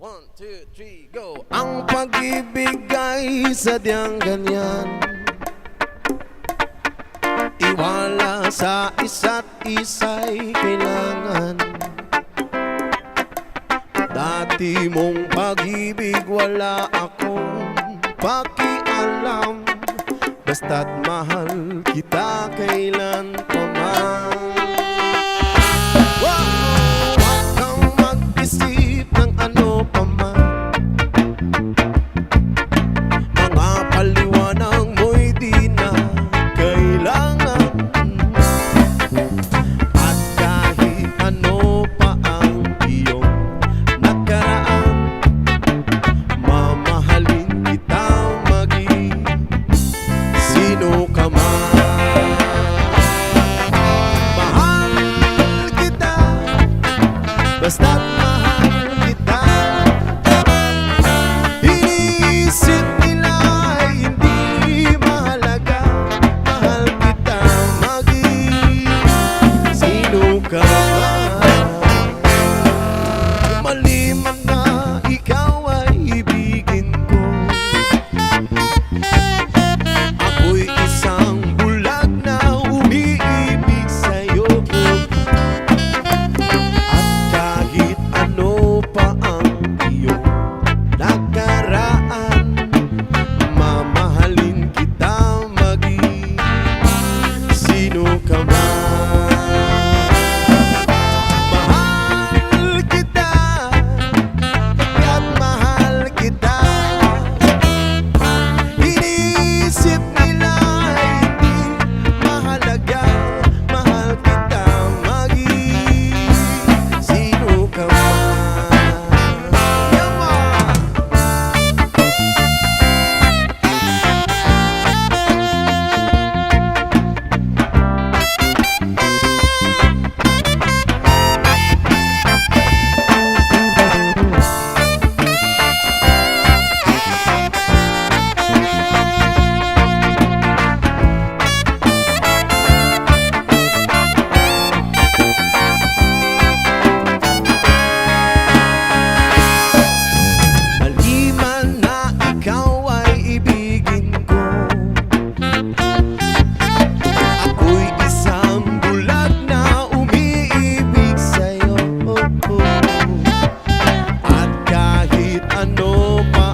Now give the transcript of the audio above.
1, 2, 3, go! Ang pag-ibig ay sadyang ganyan, tiwala sa isa't isa'y kailangan. Dati mong pag-ibig wala akong pakialam, basta't mahal kita kailan pa man. Huwag kang mag-isip ng ano pa man, mga paliwanag mo'y di na kailangan. At kahit ano pa ang iyong nakaraan, mamahalin kita maging sino ka man. Mahal kita, basta't mahal kita. Iniisip nila ay hindi mahalaga, mahal kita maging sino ka man. Maliman na ikaw ay ibigin ko, ako'y isang bulag na umiibig sa'yo. At kahit ano pa ang iyong nakaraan, mamahalin kita maging sino ka man. Mahal kita, kaya't mahal kita. Iniisip nila ay hindi mahalaga, mahal kita maging sino ka man. Yaman! Maliman na ikaw ay ibigin ko, ako'y isang bulag na umiibig sa'yo. At kahit ano pa